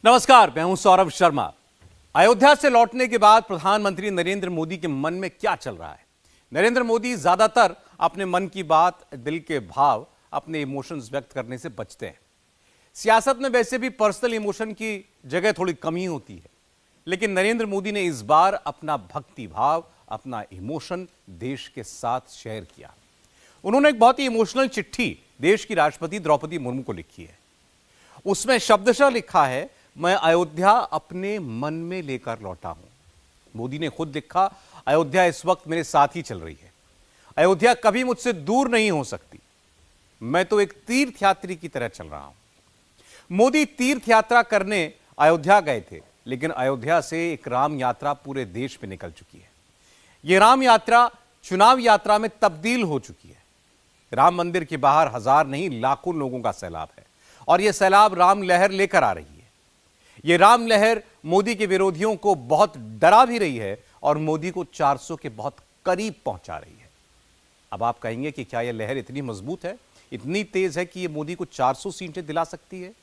नमस्कार, मैं हूं सौरभ शर्मा। अयोध्या से लौटने के बाद प्रधानमंत्री नरेंद्र मोदी के मन में क्या चल रहा है? नरेंद्र मोदी ज्यादातर अपने मन की बात, दिल के भाव, अपने इमोशंस व्यक्त करने से बचते हैं। सियासत में वैसे भी पर्सनल इमोशन की जगह थोड़ी कमी होती है, लेकिन नरेंद्र मोदी ने इस बार अपना भक्ति भाव, अपना इमोशन देश के साथ शेयर किया। उन्होंने एक बहुत ही इमोशनल चिट्ठी देश की राष्ट्रपति द्रौपदी मुर्मू को लिखी है। उसमें शब्दशः लिखा है, मैं अयोध्या अपने मन में लेकर लौटा हूं। मोदी ने खुद लिखा, अयोध्या इस वक्त मेरे साथ ही चल रही है। अयोध्या कभी मुझसे दूर नहीं हो सकती। मैं तो एक तीर्थ यात्री की तरह चल रहा हूं। मोदी तीर्थ यात्रा करने अयोध्या गए थे, लेकिन अयोध्या से एक राम यात्रा पूरे देश में निकल चुकी है। यह राम यात्रा चुनाव यात्रा में तब्दील हो चुकी है। राम मंदिर के बाहर हजार नहीं, लाखों लोगों का सैलाब है, और यह सैलाब राम लहर लेकर आ रही है। यह राम लहर मोदी के विरोधियों को बहुत डरा भी रही है और मोदी को 400 के बहुत करीब पहुंचा रही है। अब आप कहेंगे कि क्या यह लहर इतनी मजबूत है, इतनी तेज है कि यह मोदी को 400 सीटें दिला सकती है?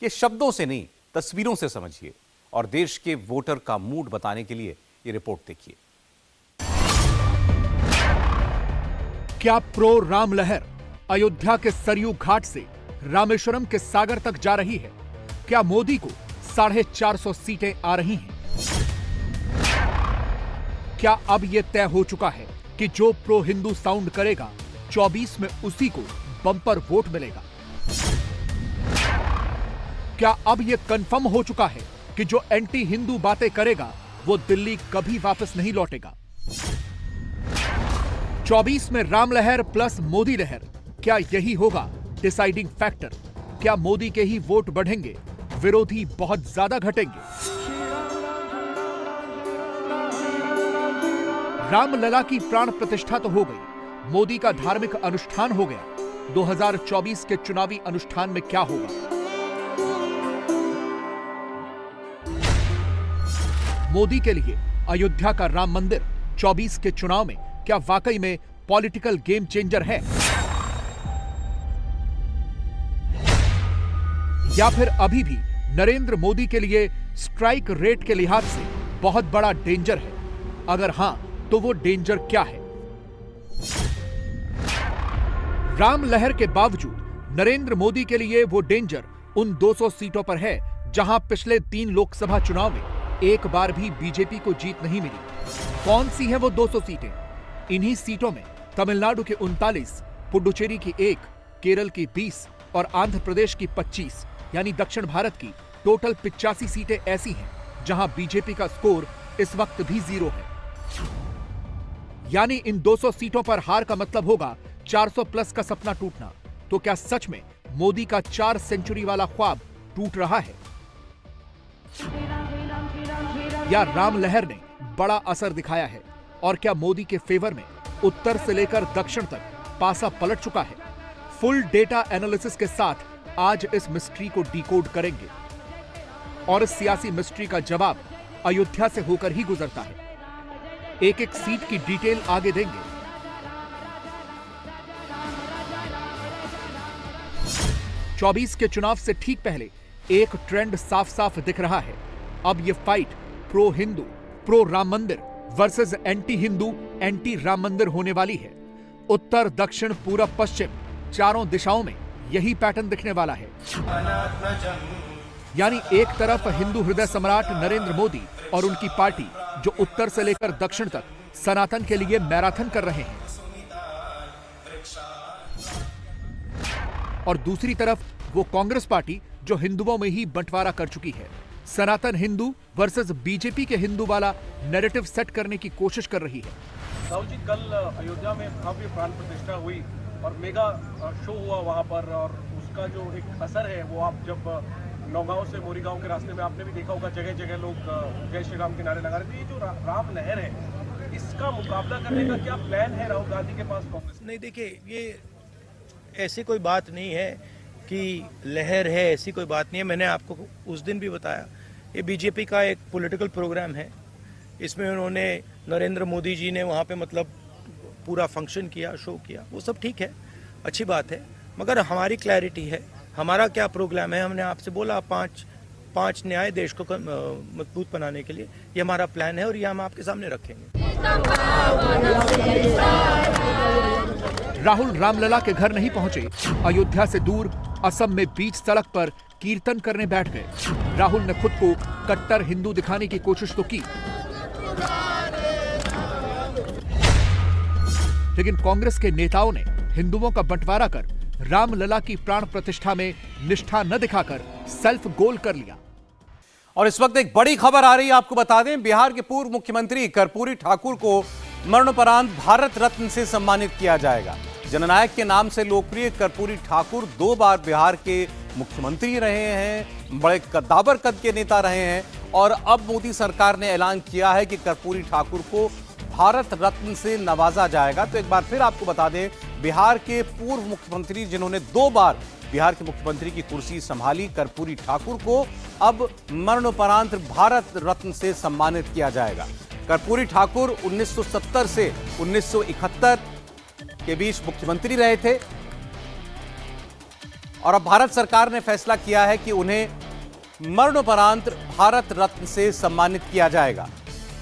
यह शब्दों से नहीं, तस्वीरों से समझिए और देश के वोटर का मूड बताने के लिए यह रिपोर्ट देखिए। क्या प्रो राम लहर अयोध्या के सरयू घाट से रामेश्वरम के सागर तक जा रही है? क्या मोदी को 450 सीटें आ रही हैं? क्या अब यह तय हो चुका है कि जो प्रो हिंदू साउंड करेगा 24 में उसी को बम्पर वोट मिलेगा? क्या अब यह कंफर्म हो चुका है कि जो एंटी हिंदू बातें करेगा वो दिल्ली कभी वापस नहीं लौटेगा? 24 में राम लहर प्लस मोदी लहर, क्या यही होगा डिसाइडिंग फैक्टर? क्या मोदी के ही वोट बढ़ेंगे, विरोधी बहुत ज्यादा घटेंगे? रामलला की प्राण प्रतिष्ठा तो हो गई, मोदी का धार्मिक अनुष्ठान हो गया। 2024 के चुनावी अनुष्ठान में क्या होगा? मोदी के लिए अयोध्या का राम मंदिर 24 के चुनाव में क्या वाकई में पॉलिटिकल गेम चेंजर है, या फिर अभी भी नरेंद्र मोदी के लिए स्ट्राइक रेट के लिहाज से बहुत बड़ा डेंजर है? अगर हां, तो वो डेंजर क्या है? राम लहर के बावजूद नरेंद्र मोदी के लिए वो डेंजर उन 200 सीटों पर है जहां पिछले 3 लोकसभा चुनाव में एक बार भी बीजेपी को जीत नहीं मिली। कौन सी है वो 200 सीटें? इन्हीं सीटों में तमिलनाडु के 39, पुडुचेरी की 1, केरल की 20 और आंध्र प्रदेश की 25, यानी दक्षिण भारत की टोटल 85 सीटें ऐसी हैं जहां बीजेपी का स्कोर इस वक्त भी 0 है। यानी इन 200 सीटों पर हार का मतलब होगा 400 प्लस का सपना टूटना। तो क्या सच में मोदी का 4 सेंचुरी वाला ख्वाब टूट रहा है, या राम लहर ने बड़ा असर दिखाया है? और क्या मोदी के फेवर में उत्तर से लेकर दक्षिण तक पासा पलट चुका है? फुल डेटा एनालिसिस के साथ आज इस मिस्ट्री को डिकोड करेंगे, और इस सियासी मिस्ट्री का जवाब अयोध्या से होकर ही गुजरता है। एक एक सीट की डिटेल आगे देंगे। चौबीस के चुनाव से ठीक पहले एक ट्रेंड साफ साफ दिख रहा है। अब यह fight pro Hindu, pro Ram Mandir versus anti Hindu, anti Ram Mandir होने वाली है। उत्तर, दक्षिण, पूरब, पश्चिम, चारों दिशाओं में यही पैटर्न दिखने वाला है। यानी एक तरफ हिंदू हृदय सम्राट नरेंद्र मोदी और उनकी पार्टी जो उत्तर से लेकर दक्षिण तक सनातन के लिए मैराथन कर रहे हैं, और दूसरी तरफ वो कांग्रेस पार्टी जो हिंदुओं में ही बंटवारा कर चुकी है। सनातन हिंदू वर्सेस बीजेपी के हिंदू वाला नैरेटिव सेट करने की कोशिश कर रही है। राहुल जी, कल अयोध्या में भव्य प्राण प्रतिष्ठा हुई और मेगा शो हुआ वहां पर, और उसका जो एक असर है वो आप जब नौगांव से मोरीगांव के रास्ते में आपने भी देखा होगा, जगह जगह लोग जय श्री राम के नारे लगा रहे थे। ये जो राम लहर है, इसका मुकाबला करने का क्या प्लान है राहुल गांधी के पास, कांग्रेस? नहीं, देखिए, ये ऐसी कोई बात नहीं है कि लहर है, ऐसी कोई बात नहीं है। मैंने आपको उस दिन भी बताया, ये बीजेपी का एक पॉलिटिकल प्रोग्राम है। इसमें उन्होंने नरेंद्र मोदी जी ने वहाँ पे मतलब पूरा फंक्शन किया, शो किया, वो सब ठीक है, अच्छी बात है। मगर हमारी क्लैरिटी है, हमारा क्या प्रोग्राम है। हमने आपसे बोला 5 5 न्याय देश को मजबूत बनाने के लिए ये हमारा प्लान है और ये हम आपके सामने रखेंगे। राहुल रामलला के घर नहीं पहुंचे, अयोध्या से दूर असम में बीच सड़क पर कीर्तन करने बैठ गए। राहुल ने खुद को कट्टर हिंदू दिखाने की कोशिश तो की, लेकिन कांग्रेस के नेताओं ने हिंदुओं का बंटवारा कर रामलला की प्राण प्रतिष्ठा में निष्ठा न दिखाकर सेल्फ गोल कर लिया। और इस वक्त एक बड़ी खबर आ रही है, आपको बता दें, बिहार के पूर्व मुख्यमंत्री कर्पूरी ठाकुर को मरणोपरांत भारत रत्न से सम्मानित किया जाएगा। जननायक के नाम से लोकप्रिय कर्पूरी ठाकुर 2 बार बिहार के मुख्यमंत्री रहे हैं, बड़े कद्दावर कद के नेता रहे हैं और अब मोदी सरकार ने ऐलान किया है कि कर्पूरी ठाकुर को भारत रत्न से नवाजा जाएगा। तो एक बार फिर आपको बता दें, बिहार के पूर्व मुख्यमंत्री जिन्होंने 2 बार बिहार के मुख्यमंत्री की कुर्सी संभाली, कर्पूरी ठाकुर को अब मरणोपरांत भारत रत्न से सम्मानित किया जाएगा। कर्पूरी ठाकुर 1970 से 1971 के बीच मुख्यमंत्री रहे थे और अब भारत सरकार ने फैसला किया है कि उन्हें मरणोपरांत भारत रत्न से सम्मानित किया जाएगा।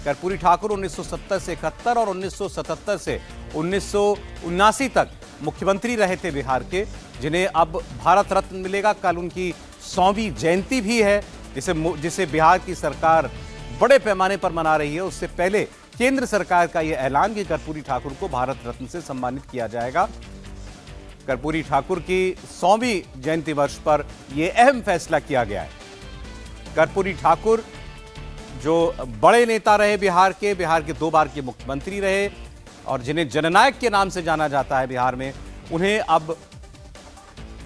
कर्पूरी ठाकुर 1970 से 71 और 1977 से 1979 तक मुख्यमंत्री रहे थे बिहार के, जिन्हें अब भारत रत्न मिलेगा। कल उनकी 100वीं जयंती भी है, जिसे बिहार की सरकार बड़े पैमाने पर मना रही है। उससे पहले केंद्र सरकार का यह ऐलान कि कर्पूरी ठाकुर को भारत रत्न से सम्मानित किया जाएगा। कर्पूरी ठाकुर की 100वीं जयंती वर्ष पर यह अहम फैसला किया गया है। कर्पूरी ठाकुर जो बड़े नेता रहे बिहार के 2 बार के मुख्यमंत्री रहे और जिन्हें जननायक के नाम से जाना जाता है बिहार में, उन्हें अब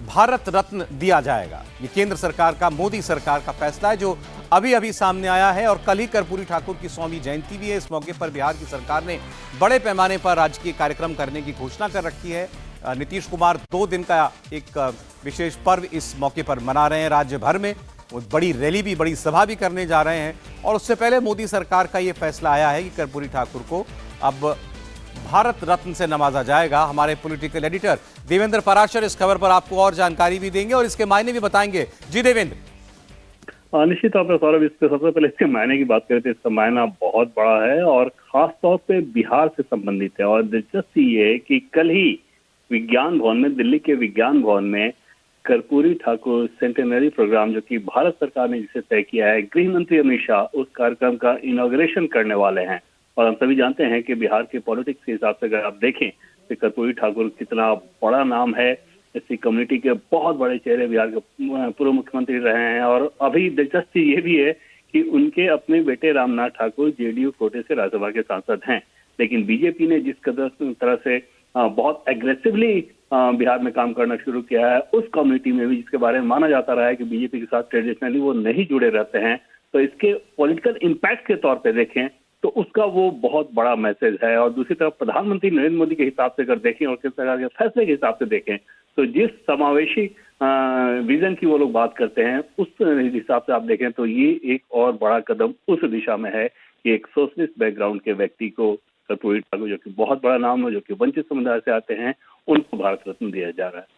भारत रत्न दिया जाएगा। ये केंद्र सरकार का, मोदी सरकार का फैसला है जो अभी अभी सामने आया है और कल ही कर्पूरी ठाकुर की 100वीं जयंती भी है। इस मौके पर बिहार की सरकार ने बड़े पैमाने पर राजकीय कार्यक्रम करने की घोषणा कर रखी है। नीतीश कुमार 2 दिन का एक विशेष पर्व इस मौके पर मना रहे हैं राज्य भर में। वो बड़ी रैली भी, बड़ी सभा भी करने जा रहे हैं और उससे पहले मोदी सरकार का ये फैसला आया है कि कर्पूरी ठाकुर को अब भारत रत्न से नवाजा जाएगा। हमारे पॉलिटिकल एडिटर देवेंद्र पराशर इस खबर पर आपको और जानकारी भी देंगे और इसके मायने भी बताएंगे। जी देवेंद्र। निश्चित तौर पर सौरभ, इस पे सबसे पहले इसके मायने की बात करें तो इसका मायना बहुत बड़ा है और खास तौर पे बिहार से संबंधित है। और दिलचस्प ये है कि कल ही विज्ञान भवन में, दिल्ली के विज्ञान भवन में कर्पूरी ठाकुर सेंटेनरी प्रोग्राम, जो कि भारत सरकार ने जिसे तय किया है, गृह मंत्री अमित शाह उस कार्यक्रम का इनॉग्रेशन करने वाले हैं। और हम सभी जानते हैं कि बिहार के पॉलिटिक्स के हिसाब से अगर आप देखें तो कर्पूरी ठाकुर कितना बड़ा नाम है, इसी कम्युनिटी के बहुत बड़े चेहरे बिहार के पूर्व मुख्यमंत्री रहे हैं। और अभी दिलचस्पी ये भी है कि उनके अपने बेटे रामनाथ ठाकुर जेडीयू कोटे से राज्यसभा के सांसद हैं, लेकिन बीजेपी ने जिस तरह से बहुत एग्रेसिवली बिहार में काम करना शुरू किया है, उस कम्युनिटी में भी, जिसके बारे में माना जाता रहा है कि बीजेपी के साथ ट्रेडिशनली वो नहीं जुड़े रहते हैं, तो इसके पॉलिटिकल इम्पैक्ट के तौर पे देखें तो उसका वो बहुत बड़ा मैसेज है। और दूसरी तरफ प्रधानमंत्री नरेंद्र मोदी के हिसाब से अगर देखें और केंद्र सरकार के फैसले के हिसाब से देखें तो जिस समावेशी विजन की वो लोग बात करते हैं, उस हिसाब से आप देखें तो ये एक और बड़ा कदम उस दिशा में है कि एक सोशलिस्ट बैकग्राउंड के व्यक्ति को, कर्पूरी ठाकुर जो कि बहुत बड़ा नाम है, जो कि वंचित समुदाय से आते हैं, उनको भारत रत्न दिया जा रहा है।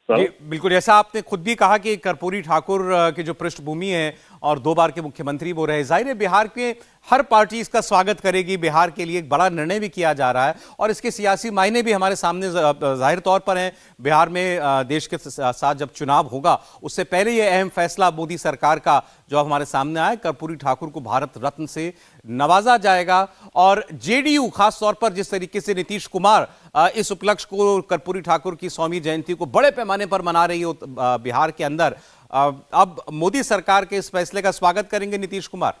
जी बिल्कुल, जैसा आपने खुद भी कहा कि कर्पूरी ठाकुर की जो पृष्ठभूमि है और 2 बार के मुख्यमंत्री वो रहे, जाहिर है बिहार के हर पार्टी इसका स्वागत करेगी। बिहार के लिए एक बड़ा निर्णय भी किया जा रहा है और इसके सियासी मायने भी हमारे सामने जाहिर तौर पर हैं। बिहार में देश के साथ जब चुनाव होगा उससे पहले ये अहम फैसला मोदी सरकार का जो हमारे सामने आया, कर्पूरी ठाकुर को भारत रत्न से नवाजा जाएगा। और जेडीयू खास तौर पर जिस तरीके से नीतीश कुमार इस उपलक्ष्य को, कर्पूरी ठाकुर की 100वीं जयंती को बड़े पैमाने पर मना रही हो बिहार के अंदर, अब मोदी सरकार के इस फैसले का स्वागत करेंगे नीतीश कुमार।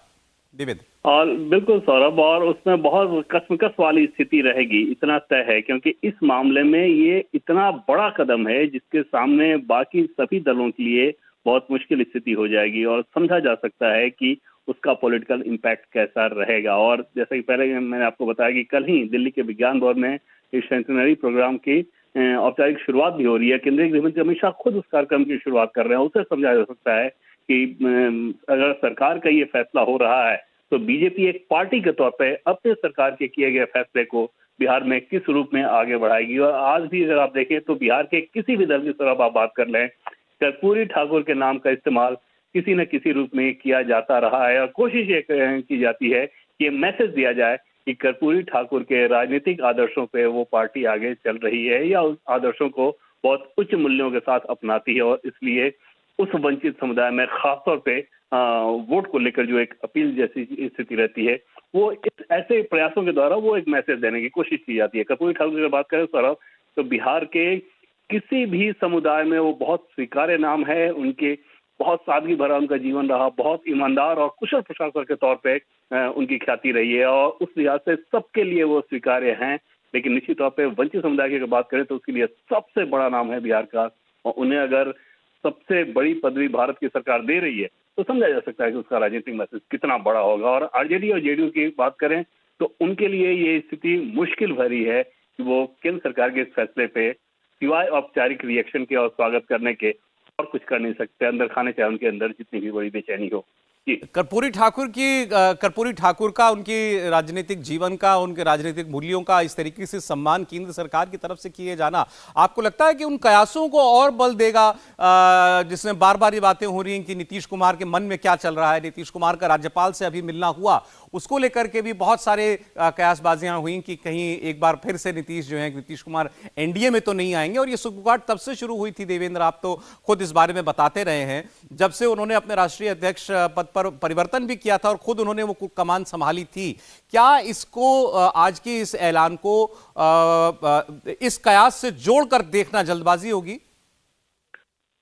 देवेंद्र। और बिल्कुल सौरभ, और उसमें बहुत कसमकस वाली स्थिति रहेगी, इतना तय है, क्योंकि इस मामले में ये इतना बड़ा कदम है जिसके सामने बाकी सभी दलों के लिए बहुत मुश्किल स्थिति हो जाएगी और समझा जा सकता है कि उसका पॉलिटिकल इम्पैक्ट कैसा रहेगा। और जैसे कि पहले मैंने आपको बताया कि कल ही दिल्ली के विज्ञान भवन में इस सेंटेनरी प्रोग्राम की औपचारिक शुरुआत भी हो रही है। केंद्रीय गृह मंत्री अमित शाह खुद उस कार्यक्रम की शुरुआत कर रहे हैं। उससे समझा जा सकता है कि अगर सरकार का ये फैसला हो रहा है तो बीजेपी एक पार्टी के तौर पे अपने सरकार के किए गए फैसले को बिहार में किस रूप में आगे बढ़ाएगी। और आज भी अगर आप देखें तो बिहार के किसी भी दल की तरफ आप बात कर लें, कर्पूरी ठाकुर के नाम का इस्तेमाल किसी न किसी रूप में किया जाता रहा है और कोशिश ये की जाती है कि मैसेज दिया जाए कि कर्पूरी ठाकुर के राजनीतिक आदर्शों पे वो पार्टी आगे चल रही है या उस आदर्शों को बहुत उच्च मूल्यों के साथ अपनाती है, और इसलिए उस वंचित समुदाय में खासतौर पे वोट को लेकर जो एक अपील जैसी स्थिति रहती है, वो इस ऐसे प्रयासों के द्वारा वो एक मैसेज देने की कोशिश की जाती है। कर्पूरी ठाकुर की बात करें सौरभ, तो बिहार के किसी भी समुदाय में वो बहुत स्वीकार्य नाम है। उनके बहुत सादगी भरा उनका जीवन रहा, बहुत ईमानदार और कुशल प्रशासक के तौर पे उनकी ख्याति रही है और उस लिहाज से सबके लिए वो स्वीकार्य हैं। लेकिन निश्चित तौर पे वंचित समुदाय की अगर बात करें तो उसके लिए सबसे बड़ा नाम है बिहार का, और उन्हें अगर सबसे बड़ी पदवी भारत की सरकार दे रही है तो समझा जा सकता है कि उसका राजनीतिक मैसेज कितना बड़ा होगा। और आरजेडी और जेडीयू की बात करें तो उनके लिए ये स्थिति मुश्किल भरी है कि वो केंद्र सरकार के इस फैसले पे सिवाय औपचारिक रिएक्शन के और स्वागत करने के और कुछ कर नहीं सकते। अंदर खाने चाहे उनके अंदर जितनी भी बड़ी बेचैनी हो। कर्पूरी ठाकुर का, उनकी राजनीतिक जीवन का, उनके राजनीतिक मूल्यों का इस तरीके से सम्मान केंद्र सरकार की तरफ से किए जाना, आपको लगता है कि उन कयासों को और बल देगा, जिसमें बार बार ये बातें हो रही हैं कि नीतीश कुमार के मन में क्या चल रहा है? नीतीश कुमार का राज्यपाल से अभी मिलना हुआ, उसको लेकर के भी बहुत सारे कयासबाजियां हुई कि कहीं एक बार फिर से नीतीश कुमार एनडीए में तो नहीं आएंगे। और ये सुगबुगाहट तब से शुरू हुई थी देवेंद्र, आप तो खुद इस बारे में बताते रहे हैं, जब से उन्होंने अपने राष्ट्रीय अध्यक्ष पद पर परिवर्तन भी किया था और खुद उन्होंने वो कमान संभाली थी। क्या इसको, आज के इस ऐलान को इस कयास से जोड़कर देखना जल्दबाजी होगी?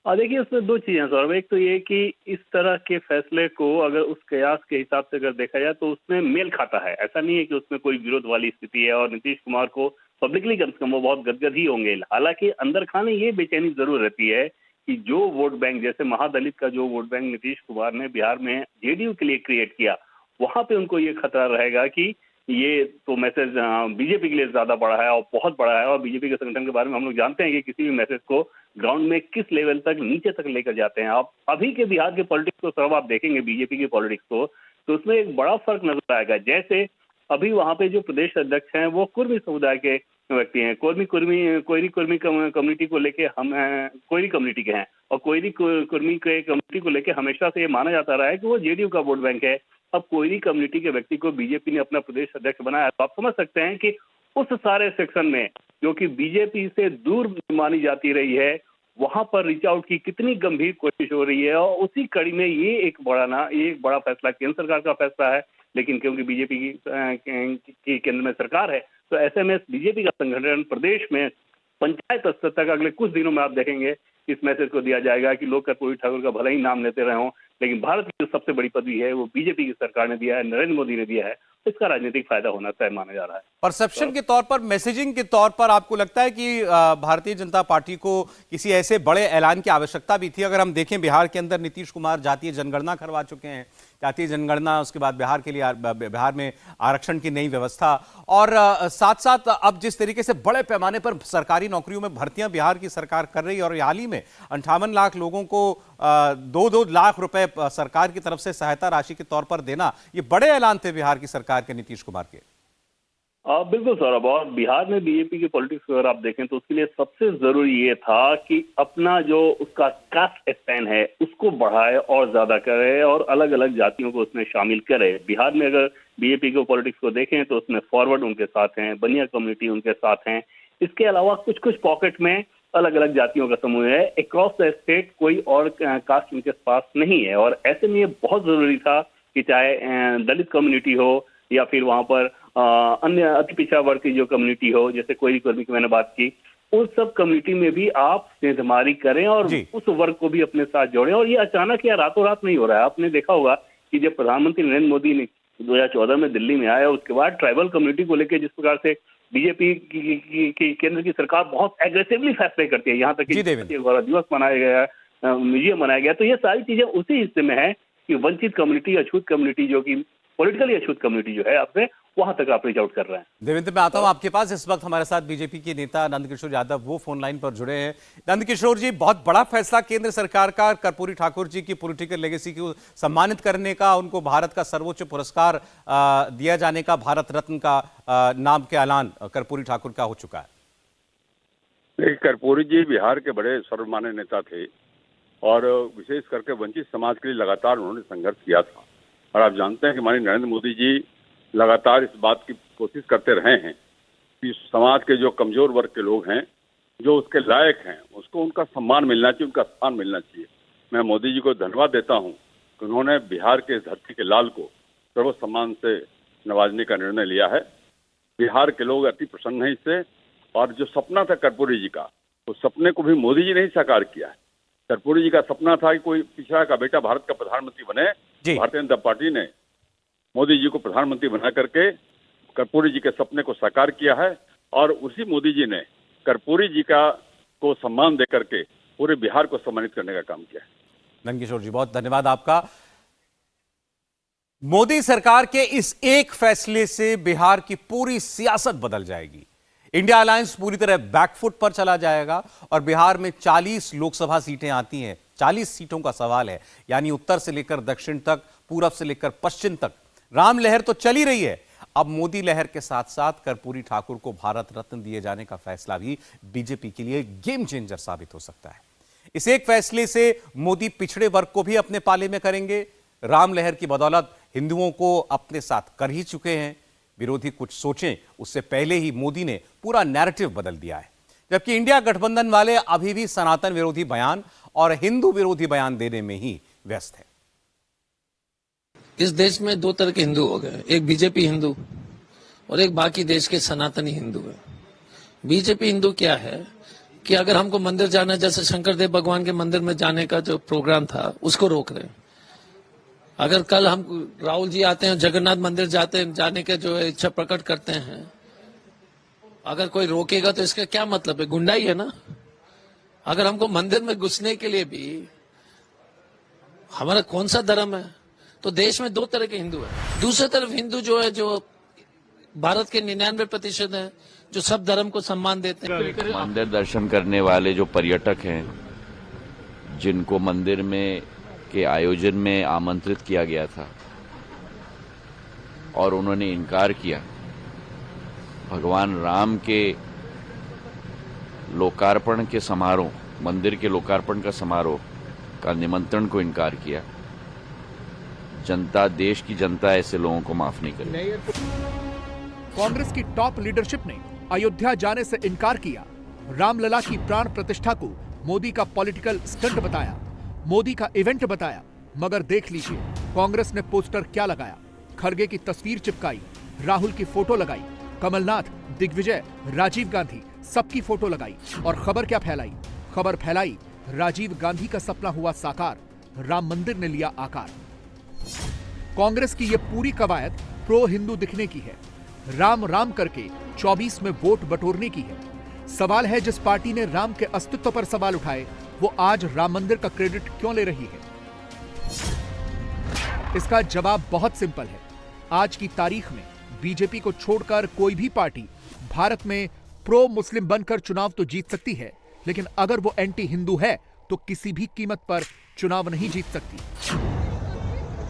देखिए, उसमें दो चीजें सौरभ। एक तो ये कि इस तरह के फैसले को अगर उस कयास के हिसाब से अगर देखा जाए तो उसमें मेल खाता है। ऐसा नहीं है कि उसमें कोई विरोध वाली स्थिति है, और नीतीश कुमार को पब्लिकली कम से कम वो बहुत गदगद ही होंगे। हालांकि अंदर खाने ये बेचैनी जरूर रहती है कि जो वोट बैंक, जैसे महादलित का जो वोट बैंक नीतीश कुमार ने बिहार में जेडीयू के लिए क्रिएट किया, वहां पे उनको ये खतरा रहेगा कि ये तो मैसेज बीजेपी के लिए ज्यादा बड़ा है और बहुत बड़ा है। और बीजेपी के संगठन के बारे में हम लोग जानते हैं कि किसी भी मैसेज को ग्राउंड में किस लेवल तक, नीचे तक लेकर जाते हैं। आप अभी के बिहार के पॉलिटिक्स को सब आप देखेंगे, बीजेपी के पॉलिटिक्स को, तो उसमें एक बड़ा फर्क नजर आएगा। जैसे अभी वहां पे जो प्रदेश अध्यक्ष हैं वो कुर्मी समुदाय के व्यक्ति हैं, कोयरी कुर्मी कम्युनिटी को लेके हम कोयरी कम्युनिटी के हैं, और कोयरी कुर्मी के कम्युनिटी को लेके हमेशा से ये माना जाता रहा है कि वो जेडीयू का वोट बैंक है। अब कोयरी कम्युनिटी के व्यक्ति को बीजेपी ने अपना प्रदेश अध्यक्ष बनाया, तो आप समझ सकते हैं कि उस सारे सेक्शन में जो कि बीजेपी से दूर मानी जाती रही है, वहां पर रीच आउट की कितनी गंभीर कोशिश हो रही है। और उसी कड़ी में ये एक बड़ा फैसला केंद्र सरकार का फैसला है, लेकिन क्योंकि बीजेपी की केंद्र में सरकार है, तो ऐसे में बीजेपी का संगठन प्रदेश में पंचायत स्तर तक अगले कुछ दिनों में आप देखेंगे इस मैसेज को दिया जाएगा कि लोग कर्पूरी ठाकुर का भले ही नाम लेते रहे हों, लेकिन भारत की जो सबसे बड़ी पदवी है वो बीजेपी की सरकार ने दिया है, नरेंद्र मोदी ने दिया है। इसका राजनीतिक फायदा होना तय माना जा रहा है। परसेप्शन के तौर पर, मैसेजिंग के तौर पर आपको लगता है कि भारतीय जनता पार्टी को किसी ऐसे बड़े ऐलान की आवश्यकता भी थी? अगर हम देखें, बिहार के अंदर नीतीश कुमार जातीय जनगणना करवा चुके हैं, जातीय जनगणना, उसके बाद बिहार में आरक्षण की नई व्यवस्था, और साथ साथ अब जिस तरीके से बड़े पैमाने पर सरकारी नौकरियों में भर्तियां बिहार की सरकार कर रही है, और हाल ही में 58 लाख लोगों को 2-2 लाख रुपए सरकार की तरफ से सहायता राशि के तौर पर देना, ये बड़े ऐलान थे बिहार की सरकार के, नीतीश कुमार के। बिल्कुल सौरभ, और बिहार में बीजेपी की पॉलिटिक्स अगर आप देखें तो उसके लिए सबसे जरूरी ये था कि अपना जो उसका कास्ट स्पैन है उसको बढ़ाए और ज्यादा करे और अलग अलग जातियों को उसमें शामिल करे। बिहार में अगर बीजेपी को पॉलिटिक्स को देखें तो उसमें फॉरवर्ड उनके साथ हैं, बनिया कम्युनिटी उनके साथ हैं, इसके अलावा कुछ कुछ पॉकेट में अलग अलग जातियों का समूह है। अक्रॉस द स्टेट कोई और कास्ट उनके पास नहीं है, और ऐसे में ये बहुत जरूरी था कि चाहे दलित कम्युनिटी हो या फिर वहां पर अन्य अति पिछड़ा वर्ग की जो कम्युनिटी हो, जैसे कोयरी कुर्मी की मैंने बात की, उन सब कम्युनिटी में भी आप सेंधमारी करें और उस वर्ग को भी अपने साथ जोड़ें। और ये अचानक या रातों रात नहीं हो रहा है। आपने देखा होगा कि जब प्रधानमंत्री नरेंद्र मोदी ने 2014 में दिल्ली में आया, उसके बाद ट्राइबल कम्युनिटी को लेकर जिस प्रकार से बीजेपी की केंद्र की सरकार बहुत एग्रेसिवली फैसले करती है, यहाँ तक कि गौरव दिवस मनाया गया, म्यूजियम मनाया गया, तो ये सारी चीजें उसी हिस्से में है कि वंचित कम्युनिटी, अछूत कम्युनिटी, जो कि पॉलिटिकली अछूत कम्युनिटी जो है, आपसे वहां तक आप रीच आउट कर रहे हैं। देवेंद्र, मैं आता हूं आपके पास। इस वक्त हमारे साथ बीजेपी के नेता नंदकिशोर यादव वो फोन लाइन पर जुड़े हैं। नंदकिशोर जी, बहुत बड़ा फैसला केंद्र सरकार का कर्पूरी ठाकुर जी की पॉलिटिकल लेगेसी को सम्मानित करने का, उनको भारत का सर्वोच्च पुरस्कार दिया जाने का, भारत रत्न का नाम के ऐलान कर्पूरी ठाकुर का हो चुका है। कर्पूरी जी बिहार के बड़े सर्वमान्य नेता थे और विशेष करके वंचित समाज के लिए लगातार उन्होंने संघर्ष किया था। और आप जानते हैं कि माननीय नरेंद्र मोदी जी लगातार इस बात की कोशिश करते रहे हैं कि समाज के जो कमजोर वर्ग के लोग हैं, जो उसके लायक हैं, उसको उनका सम्मान मिलना चाहिए, उनका स्थान मिलना चाहिए। मैं मोदी जी को धन्यवाद देता हूं कि उन्होंने बिहार के धरती के लाल को सर्व सम्मान से नवाजने का निर्णय लिया है। बिहार के लोग अति प्रसन्न हैं इससे। और जो सपना था कर्पूरी जी का, तो सपने को भी मोदी जी ने ही साकार किया है। कर्पूरी जी का सपना था कि कोई पिछड़ा का बेटा भारत का प्रधानमंत्री बने। भारतीय जनता पार्टी ने मोदी जी को प्रधानमंत्री बना करके कर्पूरी जी के सपने को साकार किया है। और उसी मोदी जी ने कर्पूरी जी को सम्मान दे करके पूरे बिहार को सम्मानित करने का काम किया है। नंदकिशोर जी, बहुत धन्यवाद आपका। मोदी सरकार के इस एक फैसले से बिहार की पूरी सियासत बदल जाएगी। इंडिया अलायंस पूरी तरह बैकफुट पर चला जाएगा और बिहार में 40 लोकसभा सीटें आती हैं। 40 सीटों का सवाल है, यानी उत्तर से लेकर दक्षिण तक, पूरब से लेकर पश्चिम तक। राम लहर तो चली रही है, अब मोदी लहर के साथ साथ कर्पूरी ठाकुर को भारत रत्न दिए जाने का फैसला भी बीजेपी के लिए गेम चेंजर साबित हो सकता है। इस एक फैसले से मोदी पिछड़े वर्ग को भी अपने पाले में करेंगे। राम लहर की बदौलत हिंदुओं को अपने साथ कर ही चुके हैं। विरोधी कुछ सोचें उससे पहले ही मोदी ने पूरा नैरेटिव बदल दिया है। जबकि इंडिया गठबंधन वाले अभी भी सनातन विरोधी बयान और हिंदू विरोधी बयान देने में ही व्यस्त है। इस देश में दो तरह के हिंदू हो गए, एक बीजेपी हिंदू और एक बाकी देश के सनातनी हिंदू है। बीजेपी हिंदू क्या है कि अगर हमको मंदिर जाना, जैसे शंकरदेव भगवान के मंदिर में जाने का जो प्रोग्राम था उसको रोक रहे हैं। अगर कल हम राहुल जी आते हैं जगन्नाथ मंदिर जाने के जो इच्छा प्रकट करते हैं, अगर कोई रोकेगा तो इसका क्या मतलब है? गुंडाई है ना। अगर हमको मंदिर में घुसने के लिए भी हमारा कौन सा धर्म है? तो देश में दो तरह के हिंदू है। दूसरी तरफ हिंदू जो है, जो भारत के 99% है, जो सब धर्म को सम्मान देते हैं। मंदिर दर्शन करने वाले जो पर्यटक हैं, जिनको मंदिर में के आयोजन में आमंत्रित किया गया था और उन्होंने इनकार किया, भगवान राम के लोकार्पण के समारोह, मंदिर के लोकार्पण का समारोह का निमंत्रण को इनकार किया। जनता, देश की जनता ऐसे लोगों को माफ नहीं करेगी। कांग्रेस की टॉप लीडरशिप ने अयोध्या जाने से इनकार किया। रामलला की प्राण प्रतिष्ठा को मोदी का पॉलिटिकल स्टंट बताया, मोदी का इवेंट बताया। मगर देख लीजिए कांग्रेस ने पोस्टर क्या लगाया। खड़गे की तस्वीर चिपकाई, राहुल की फोटो लगाई, कमलनाथ, दिग्विजय, राजीव गांधी, सबकी फोटो लगाई। और खबर क्या फैलाई? खबर फैलाई राजीव गांधी का सपना हुआ साकार, राम मंदिर ने लिया आकार। कांग्रेस की यह पूरी कवायद प्रो हिंदू दिखने की है, राम राम करके 24 में वोट बटोरने की है। सवाल है, जिस पार्टी ने राम के अस्तित्व पर सवाल उठाए वो आज राम मंदिर का क्रेडिट क्यों ले रही है? इसका जवाब बहुत सिंपल है। आज की तारीख में बीजेपी को छोड़कर कोई भी पार्टी भारत में प्रो मुस्लिम बनकर चुनाव तो जीत सकती है, लेकिन अगर वो एंटी हिंदू है तो किसी भी कीमत पर चुनाव नहीं जीत सकती।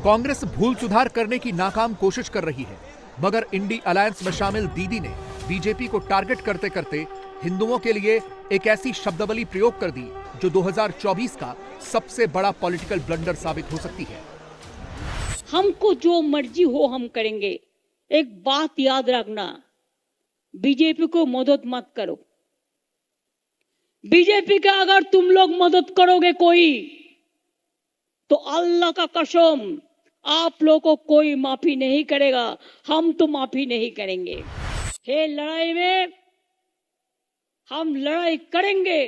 कांग्रेस भूल सुधार करने की नाकाम कोशिश कर रही है, मगर इंडी अलायंस में शामिल दीदी ने बीजेपी को टारगेट करते करते हिंदुओं के लिए एक ऐसी शब्दावली प्रयोग कर दी जो 2024 का सबसे बड़ा पॉलिटिकल ब्लंडर साबित हो सकती है। हमको जो मर्जी हो हम करेंगे। एक बात याद रखना, बीजेपी को मदद मत करो। बीजेपी का अगर तुम लोग मदद करोगे कोई, तो अल्लाह का कसम आप लोगों को कोई माफी नहीं करेगा। हम तो माफी नहीं करेंगे। हे लड़ाई में हम लड़ाई करेंगे,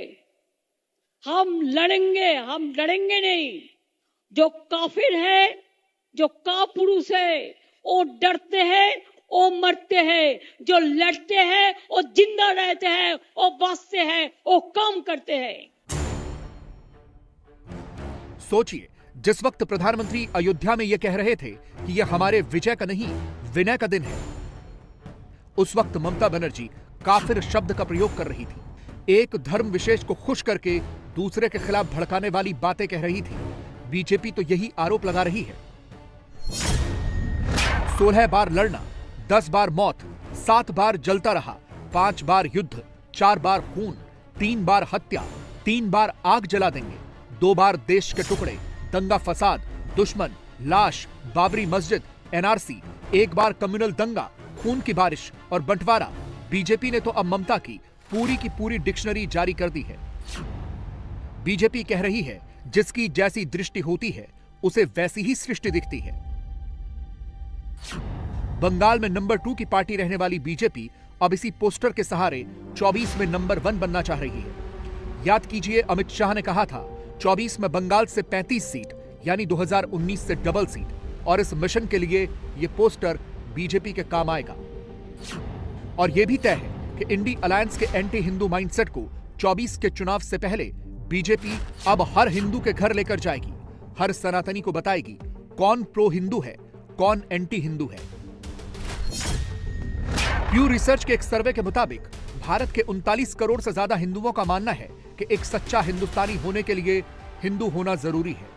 हम लड़ेंगे, हम लड़ेंगे नहीं। जो काफिर है, जो कापुरुष है, वो डरते हैं, वो मरते हैं। जो लड़ते हैं वो जिंदा रहते हैं, वो बचते हैं, वो काम करते हैं। सोचिए, जिस वक्त प्रधानमंत्री अयोध्या में यह कह रहे थे कि यह हमारे विजय का नहीं विनय का दिन है, उस वक्त ममता बनर्जी काफिर शब्द का प्रयोग कर रही थी। एक धर्म विशेष को खुश करके दूसरे के खिलाफ भड़काने वाली बातें कह रही थी। बीजेपी तो यही आरोप लगा रही है। 16 बार लड़ना, 10 बार मौत, 7 बार जलता रहा, 5 बार युद्ध, 4 बार खून, 3 बार हत्या, 3 बार आग जला देंगे, 2 बार देश के टुकड़े, दंगा फसाद, दुश्मन, लाश, बाबरी मस्जिद, एनआरसी, 1 बार कम्युनल दंगा, खून की बारिश और बंटवारा। बीजेपी ने तो अब ममता की पूरी डिक्शनरी जारी कर दी है। बीजेपी कह रही है जिसकी जैसी दृष्टि होती है उसे वैसी ही सृष्टि दिखती है। बंगाल में नंबर 2 की पार्टी रहने वाली बीजेपी अब इसी पोस्टर के सहारे 24 में नंबर 1 बनना चाह रही है। याद कीजिए, अमित शाह ने कहा था 24 में बंगाल से 35 सीट यानी 2019 से डबल सीट, और इस मिशन के लिए यह पोस्टर बीजेपी के काम आएगा। और यह भी तय है कि इंडी अलायंस के एंटी हिंदू माइंडसेट को 24 के चुनाव से पहले बीजेपी अब हर हिंदू के घर लेकर जाएगी। हर सनातनी को बताएगी कौन प्रो हिंदू है, कौन एंटी हिंदू है। प्यू रिसर्च के एक सर्वे के मुताबिक भारत के 39 करोड़ से ज्यादा हिंदुओं का मानना है कि एक सच्चा हिंदुस्तानी होने के लिए हिंदू होना जरूरी है।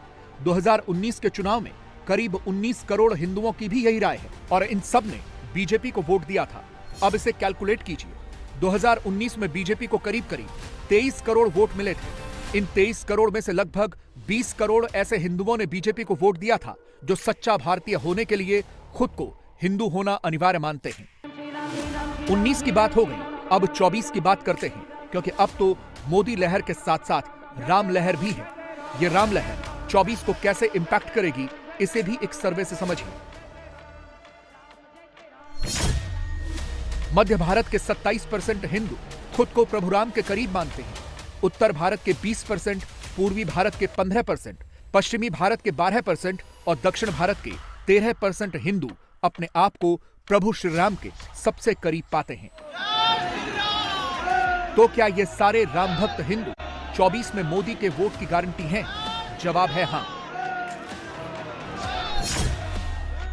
2019 के चुनाव में करीब 19 करोड़ हिंदुओं की भी यही राय है और इन सब ने बीजेपी को वोट दिया था। अब इसे कैलकुलेट कीजिए, 2019 में बीजेपी को करीब 23 करोड़ वोट मिले थे। इन 23 करोड़ में से लगभग 20 करोड़ ऐसे हिंदुओं ने बीजेपी को वोट दिया था जो सच्चा भारतीय होने के लिए खुद को हिंदू होना अनिवार्य मानते हैं। 19 की बात हो गई, अब 24 की बात करते हैं, क्योंकि अब तो मोदी लहर के साथ साथ राम लहर भी है। ये राम लहर 24 को कैसे इंपैक्ट करेगी, इसे भी एक सर्वे से समझिए। मध्य भारत के 27% हिंदू खुद को प्रभु राम के करीब मानते हैं। उत्तर भारत के 20%, पूर्वी भारत के 15%, पश्चिमी भारत के 12% और दक्षिण भारत के 13% हिंदू अपने आप को प्रभु श्री राम के सबसे करीब पाते हैं। तो क्या ये सारे राम भक्त हिंदू 24 में मोदी के वोट की गारंटी हैं? जवाब है हां।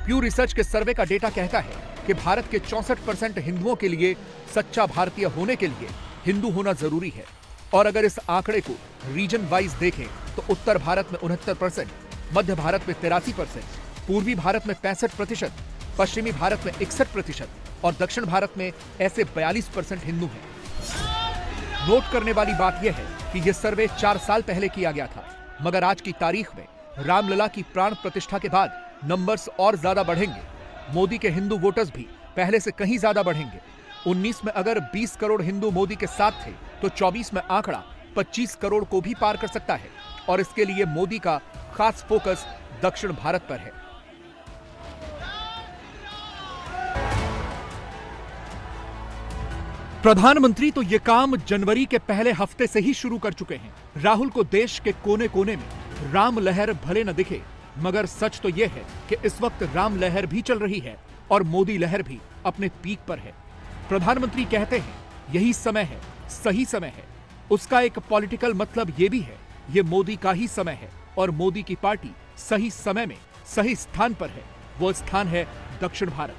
प्यू रिसर्च के सर्वे का डेटा कहता है कि भारत के 64% हिंदुओं के लिए सच्चा भारतीय होने के लिए हिंदू होना जरूरी है। और अगर इस आंकड़े को रीजन वाइज देखें तो उत्तर भारत में 69%, मध्य भारत में 83%, पूर्वी भारत में 65%, पश्चिमी भारत में 61% और दक्षिण भारत में ऐसे 42% हिंदू हैं। नोट करने वाली बात यह है कि यह सर्वे 4 साल पहले किया गया था, मगर आज की तारीख में रामलला की प्राण प्रतिष्ठा के बाद नंबर्स और ज्यादा बढ़ेंगे। मोदी के हिंदू वोटर्स भी पहले से कहीं ज्यादा बढ़ेंगे। 19 में अगर 20 करोड़ हिंदू मोदी के साथ थे तो 24 में आंकड़ा 25 करोड़ को भी पार कर सकता है। और इसके लिए मोदी का खास फोकस दक्षिण भारत पर है। प्रधानमंत्री तो ये काम जनवरी के पहले हफ्ते से ही शुरू कर चुके हैं। राहुल को देश के कोने कोने में राम लहर भले न दिखे, मगर सच तो यह है कि इस वक्त राम लहर भी चल रही है और मोदी लहर भी अपने पीक पर है। प्रधानमंत्री कहते हैं यही समय है, सही समय है। उसका एक पॉलिटिकल मतलब यह भी है, यह मोदी का ही समय है और मोदी की पार्टी सही समय में सही स्थान पर है। वो स्थान है दक्षिण भारत।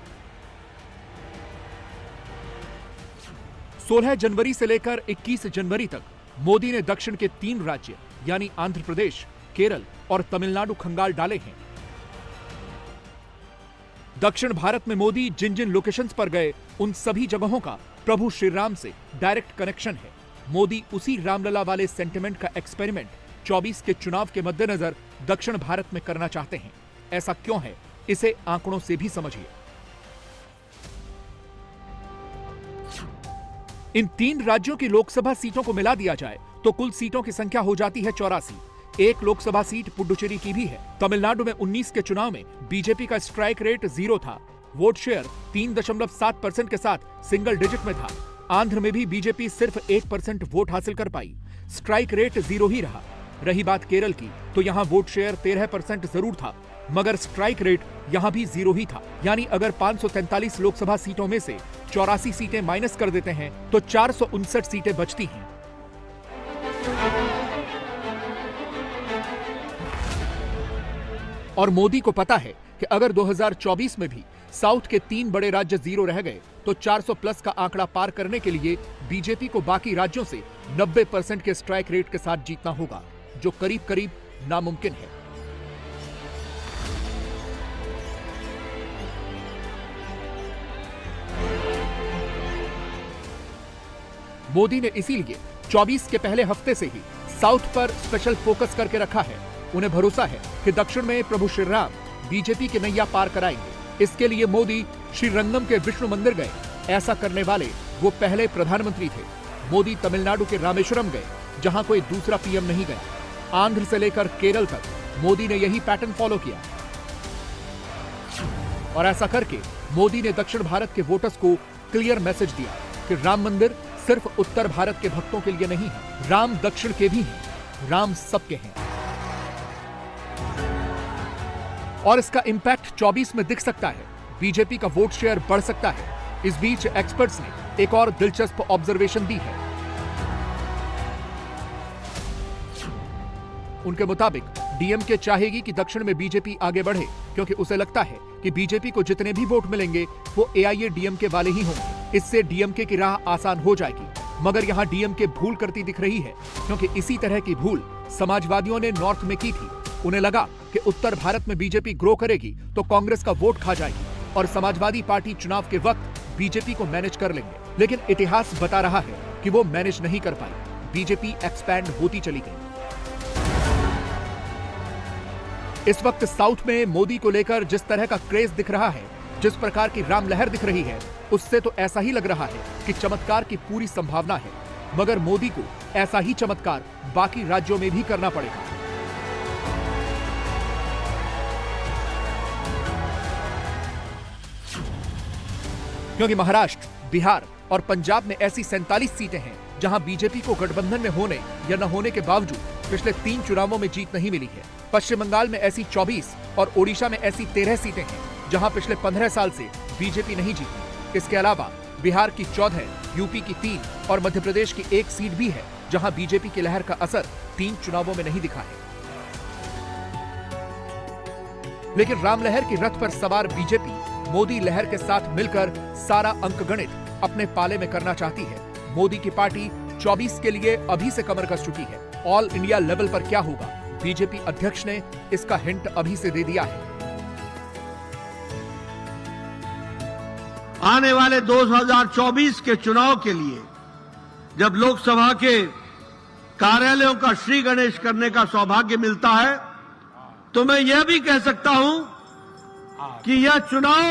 16 जनवरी से लेकर 21 जनवरी तक मोदी ने दक्षिण के 3 राज्य यानी आंध्र प्रदेश, केरल और तमिलनाडु खंगाल डाले हैं। दक्षिण भारत में मोदी जिन जिन लोकेशंस पर गए उन सभी जगहों का प्रभु श्री राम से डायरेक्ट कनेक्शन है। मोदी उसी रामलला वाले सेंटिमेंट का एक्सपेरिमेंट 24 के चुनाव के मद्देनजर दक्षिण भारत में करना चाहते हैं। ऐसा क्यों है, इसे आंकड़ों से भी समझिए। इन 3 राज्यों की लोकसभा सीटों को मिला दिया जाए तो कुल सीटों की संख्या हो जाती है 84। एक लोकसभा सीट पुडुचेरी की भी है। तमिलनाडु में 19 के चुनाव में बीजेपी का स्ट्राइक रेट 0 था। वोट शेयर 3.7% के साथ सिंगल डिजिट में था। आंध्र में भी बीजेपी सिर्फ 1% वोट हासिल कर पाई। स्ट्राइक रेट 0 ही रहा। रही बात केरल की, तो यहाँ वोट शेयर 13% जरूर था, मगर स्ट्राइक रेट यहाँ भी 0 ही था। यानी अगर 543 लोकसभा सीटों में से 84 सीटें माइनस कर देते हैं तो 459 सीटें बचती हैं। और मोदी को पता है कि अगर 2024 में भी साउथ के 3 बड़े राज्य 0 रह गए तो 400 प्लस का आंकड़ा पार करने के लिए बीजेपी को बाकी राज्यों से 90% के स्ट्राइक रेट के साथ जीतना होगा, जो करीब करीब नामुमकिन है। मोदी ने इसीलिए 24 के पहले हफ्ते से ही साउथ पर स्पेशल फोकस करके रखा है। उन्हें भरोसा है कि दक्षिण में प्रभु श्री राम बीजेपी के नैया पार कराएंगे। इसके लिए मोदी श्रीरंगम के विष्णु मंदिर गए। ऐसा करने वाले वो पहले प्रधानमंत्री थे। मोदी तमिलनाडु के रामेश्वरम गए, जहां कोई दूसरा पीएम नहीं गया। आंध्र से लेकर केरल तक मोदी ने यही पैटर्न फॉलो किया और ऐसा करके मोदी ने दक्षिण भारत के वोटर्स को क्लियर मैसेज दिया कि राम मंदिर सिर्फ उत्तर भारत के भक्तों के लिए नहीं है, राम दक्षिण के भी हैं, राम सबके हैं। और इसका इंपैक्ट 24 में दिख सकता है। बीजेपी का वोट शेयर बढ़ सकता है। इस बीच एक्सपर्ट्स ने एक और दिलचस्प ऑब्जर्वेशन दी है। उनके मुताबिक डीएमके चाहेगी कि दक्षिण में बीजेपी आगे बढ़े, क्योंकि उसे लगता है कि बीजेपी को जितने भी वोट मिलेंगे वो एआईएडीएमके वाले ही होंगे। इससे डीएमके की राह आसान हो जाएगी। मगर यहां डीएमके भूल करती दिख रही है, क्योंकि इसी तरह की भूल समाजवादियों ने नॉर्थ में की थी। उन्हें लगा कि उत्तर भारत में बीजेपी ग्रो करेगी तो कांग्रेस का वोट खा जाएगी और समाजवादी पार्टी चुनाव के वक्त बीजेपी को मैनेज कर लेंगे। लेकिन इतिहास बता रहा है कि वो मैनेज नहीं कर पाई। बीजेपी एक्सपैंड होती चली गई। इस वक्त साउथ में मोदी को लेकर जिस तरह का क्रेज दिख रहा है, जिस प्रकार की राम लहर दिख रही है, उससे तो ऐसा ही लग रहा है कि चमत्कार की पूरी संभावना है। मगर मोदी को ऐसा ही चमत्कार बाकी राज्यों में भी करना पड़ेगा। क्योंकि महाराष्ट्र, बिहार और पंजाब में ऐसी 47 सीटें हैं जहां बीजेपी को गठबंधन में होने या न होने के बावजूद पिछले 3 चुनावों में जीत नहीं मिली है। पश्चिम बंगाल में ऐसी 24 और ओडिशा में ऐसी 13 सीटें हैं जहां पिछले 15 साल से बीजेपी नहीं जीती। इसके अलावा बिहार की 14, यूपी की 3 और मध्य प्रदेश की 1 सीट भी है जहां बीजेपी की लहर का असर 3 चुनावों में नहीं दिखा है। लेकिन राम लहर की रथ पर सवार बीजेपी मोदी लहर के साथ मिलकर सारा अंकगणित अपने पाले में करना चाहती है। मोदी की पार्टी 24 के लिए अभी से कमर कस चुकी है। ऑल इंडिया लेवल पर क्या होगा, बीजेपी अध्यक्ष ने इसका हिंट अभी से दे दिया है। आने वाले 2024 के चुनाव के लिए जब लोकसभा के कार्यालयों का श्री गणेश करने का सौभाग्य मिलता है, तो मैं यह भी कह सकता हूं कि यह चुनाव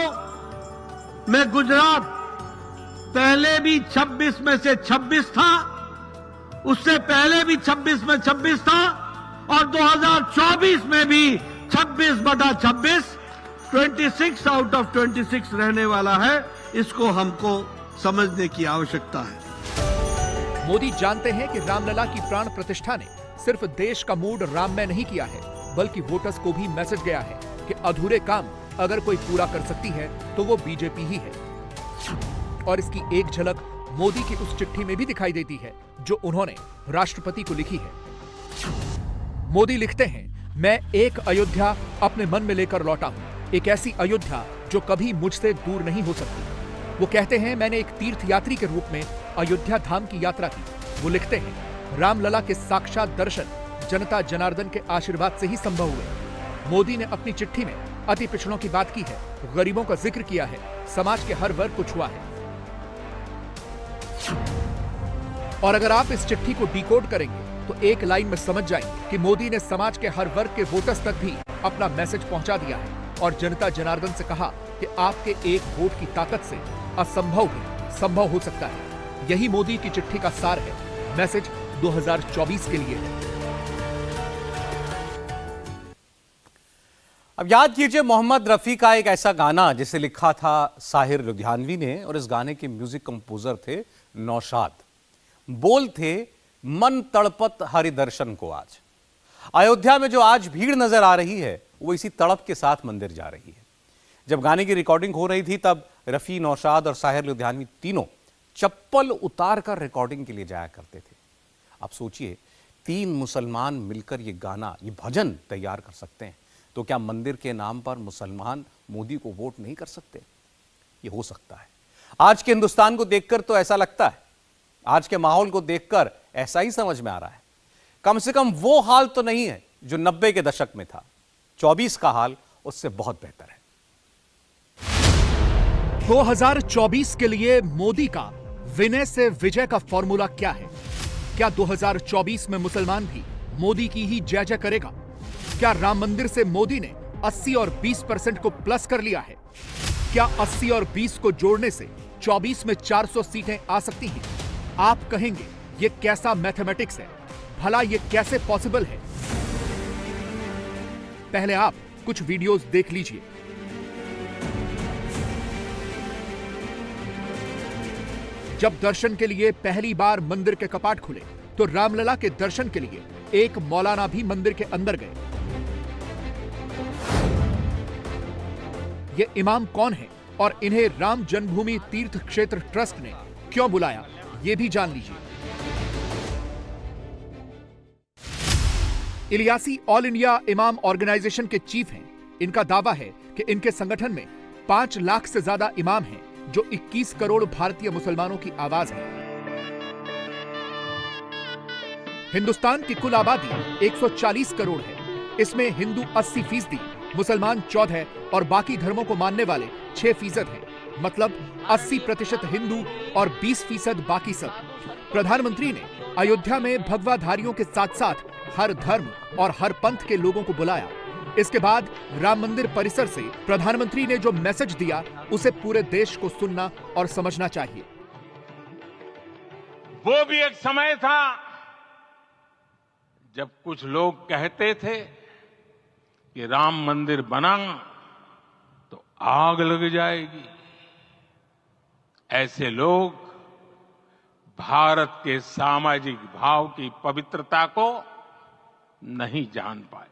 में गुजरात पहले भी 26 में से 26 था, उससे पहले भी 26 में 26 था और 2024 में भी 26/26, 26 आउट ऑफ 26 रहने वाला है। इसको हमको समझने की आवश्यकता है। मोदी जानते हैं कि रामलला की प्राण प्रतिष्ठा ने सिर्फ देश का मूड राम में नहीं किया है, बल्कि वोटर्स को भी मैसेज गया है कि अधूरे काम अगर कोई पूरा कर सकती है तो वो बीजेपी ही है। और इसकी एक झलक मोदी की उस चिट्ठी में भी दिखाई देती है जो उन्होंने राष्ट्रपति को लिखी है। मोदी लिखते हैं, मैं एक अयोध्या अपने मन में लेकर लौटा हूं, एक ऐसी अयोध्या जो कभी मुझसे दूर नहीं हो सकती। वो कहते हैं, मैंने एक तीर्थयात्री के रूप में अयोध्या धाम की यात्रा की। वो लिखते हैं, रामलला के साक्षात दर्शन जनता जनार्दन के आशीर्वाद से ही संभव हुए। मोदी ने अपनी चिट्ठी में अति पिछड़ों की बात की है, गरीबों का जिक्र किया है, समाज के हर वर्ग को छुआ है। और अगर आप इस चिट्ठी को डिकोड करेंगे तो एक लाइन में समझ जाएंगे कि मोदी ने समाज के हर वर्ग के वोटर्स तक भी अपना मैसेज पहुंचा दिया है और जनता जनार्दन से कहा कि आपके एक वोट की ताकत से असंभव भी संभव हो सकता है। यही मोदी की चिट्ठी का सार है। मैसेज 2024 के लिए है। अब याद कीजिए मोहम्मद रफी का एक ऐसा गाना जिसे लिखा था साहिर लुधियानवी ने, और इस गाने के म्यूजिक कंपोजर थे नौशाद। बोल थे, मन तड़पत हरि दर्शन को आज। अयोध्या में जो आज भीड़ नजर आ रही है वो इसी तड़प के साथ मंदिर जा रही है। जब गाने की रिकॉर्डिंग हो रही थी तब रफी, नौशाद और साहिर लुधियानवी तीनों चप्पल उतार कर रिकॉर्डिंग के लिए जाया करते थे। आप सोचिए, 3 मुसलमान मिलकर ये गाना, ये भजन तैयार कर सकते हैं, तो क्या मंदिर के नाम पर मुसलमान मोदी को वोट नहीं कर सकते? ये हो सकता है। आज के हिंदुस्तान को देखकर तो ऐसा लगता है, आज के माहौल को देखकर ऐसा ही समझ में आ रहा है। कम से कम वो हाल तो नहीं है जो 90 के दशक में था। 24 का हाल उससे बहुत बेहतर है। 2024 के लिए मोदी का विनय से विजय का फॉर्मूला क्या है? क्या 2024 में मुसलमान भी मोदी की ही जय जय करेगा? क्या राम मंदिर से मोदी ने 80 और 20% को प्लस कर लिया है? क्या 80 और 20 को जोड़ने से 24 में 400 सीटें आ सकती हैं? आप कहेंगे ये कैसा मैथमेटिक्स है? भला ये कैसे पॉसिबल है? पहले आप कुछ वीडियोस देख लीजिए। जब दर्शन के लिए पहली बार मंदिर के कपाट खुले तो रामलला के दर्शन के लिए एक मौलाना भी मंदिर के अंदर गए। ये इमाम कौन है और इन्हें राम जन्मभूमि तीर्थ क्षेत्र ट्रस्ट ने क्यों बुलाया, ये भी जान लीजिए। इलियासी ऑल इंडिया इमाम ऑर्गेनाइजेशन के चीफ हैं। इनका दावा है कि इनके संगठन में 5 लाख से ज्यादा इमाम हैं, जो 21 करोड़ भारतीय मुसलमानों की आवाज है। हिंदुस्तान की कुल आबादी 140 करोड़ है। इसमें हिंदू 80%, मुसलमान 14% और बाकी धर्मों को मानने वाले 6% हैं। मतलब 80% हिंदू और 20% बाकी सब। प्रधानमंत्री ने अयोध्या में भगवाधारियों के साथ साथ हर धर्म और हर पंथ के लोगों को बुलाया। इसके बाद राम मंदिर परिसर से प्रधानमंत्री ने जो मैसेज दिया उसे पूरे देश को सुनना और समझना चाहिए। वो भी एक समय था जब कुछ लोग कहते थे कि राम मंदिर बना तो आग लग जाएगी। ऐसे लोग भारत के सामाजिक भाव की पवित्रता को नहीं जान पाए।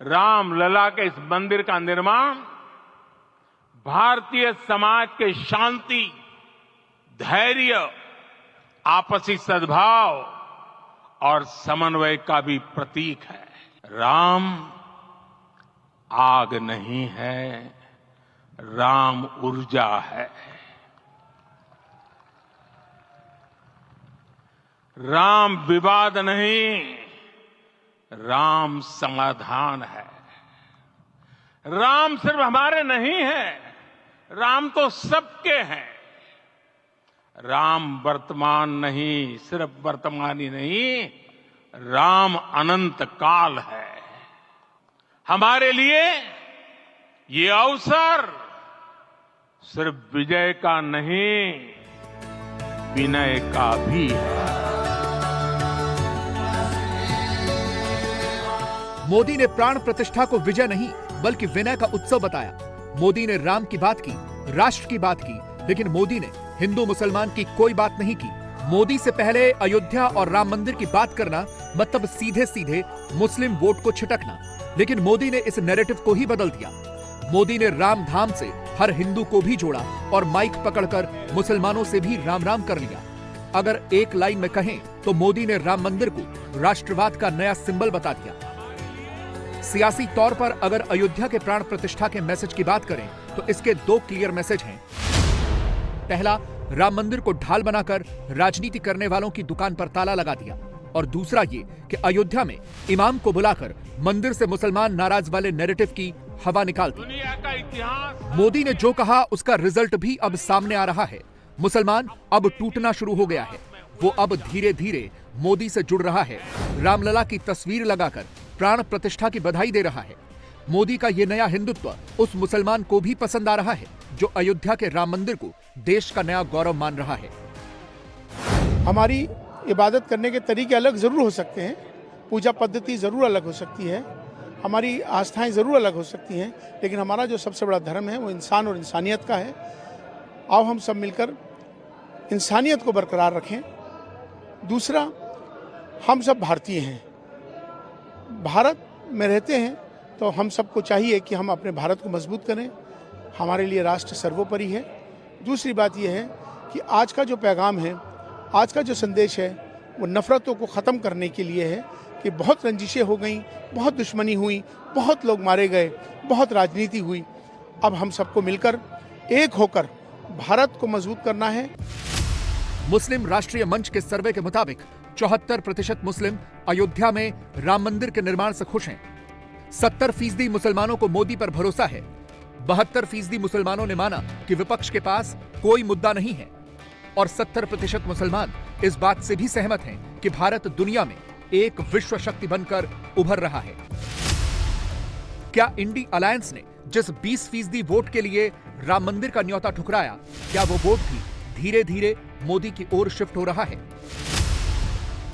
रामलला के इस मंदिर का निर्माण भारतीय समाज के शांति, धैर्य, आपसी सद्भाव और समन्वय का भी प्रतीक है। राम आग नहीं है, राम ऊर्जा है। राम विवाद नहीं, राम समाधान है। राम सिर्फ हमारे नहीं है, राम तो सबके हैं। राम वर्तमान नहीं, सिर्फ वर्तमान ही नहीं, राम अनंत काल है। हमारे लिए ये अवसर सिर्फ विजय का नहीं, विनय का भी है। मोदी ने प्राण प्रतिष्ठा को विजय नहीं बल्कि विनय का उत्सव बताया। मोदी ने राम की बात की, राष्ट्र की बात की, लेकिन मोदी ने हिंदू मुसलमान की कोई बात नहीं की। मोदी से पहले अयोध्या और राम मंदिर की बात करना मतलब सीधे सीधे मुस्लिम वोट को छिटकना। लेकिन मोदी ने इस नैरेटिव को ही बदल दिया। मोदी ने राम धाम से हर हिंदू को भी जोड़ा और माइक पकड़कर मुसलमानों से भी राम राम कर लिया। अगर एक लाइन में कहें तो मोदी ने राम मंदिर को राष्ट्रवाद का नया सिंबल बता दिया। सियासी तौर पर अगर अयोध्या के प्राण प्रतिष्ठा के मैसेज की बात करें तो इसके 2 क्लियर मैसेज हैं। पहला, राम मंदिर को ढाल बनाकर राजनीति करने वालों की दुकान पर ताला लगा दिया, और दूसरा ये कि अयोध्या में इमाम को बुलाकर मंदिर से मुसलमान नाराज वाले नैरेटिव की हवा निकाल दी। दुनिया का इतिहास मोदी ने जो कहा उसका रिजल्ट भी अब सामने आ रहा है। मुसलमान अब टूटना शुरू हो गया है। वो अब धीरे धीरे मोदी से जुड़ रहा है। रामलला की तस्वीर लगाकर प्राण प्रतिष्ठा की बधाई दे रहा है। मोदी का ये नया हिंदुत्व उस मुसलमान को भी पसंद आ रहा है जो अयोध्या के राम मंदिर को देश का नया गौरव मान रहा है। हमारी इबादत करने के तरीके अलग जरूर हो सकते हैं, पूजा पद्धति जरूर अलग हो सकती है, हमारी आस्थाएं जरूर अलग हो सकती हैं, लेकिन हमारा जो सबसे बड़ा धर्म है वो इंसान और इंसानियत का है। आओ हम सब मिलकर इंसानियत को बरकरार रखें। दूसरा, हम सब भारतीय हैं, भारत में रहते हैं, तो हम सबको चाहिए कि हम अपने भारत को मजबूत करें। हमारे लिए राष्ट्र सर्वोपरि है। दूसरी बात यह है कि आज का जो पैगाम है, आज का जो संदेश है, वो नफरतों को ख़त्म करने के लिए है कि बहुत रंजिशें हो गई, बहुत दुश्मनी हुई, बहुत लोग मारे गए, बहुत राजनीति हुई। अब हम सबको मिलकर एक होकर भारत को मजबूत करना है। मुस्लिम राष्ट्रीय मंच के सर्वे के मुताबिक 74% मुस्लिम अयोध्या में राम मंदिर के निर्माण से खुश हैं। 70% मुसलमानों को मोदी पर भरोसा है। 72% मुसलमानों ने माना कि विपक्ष के पास कोई मुद्दा नहीं है और 70% मुसलमान इस बात से भी सहमत हैं कि भारत दुनिया में एक विश्व शक्ति बनकर उभर रहा है। क्या इंडी अलायंस ने जिस 20% वोट के लिए राम मंदिर का न्योता ठुकराया, क्या वो वोट भी धीरे धीरे मोदी की ओर शिफ्ट हो रहा है?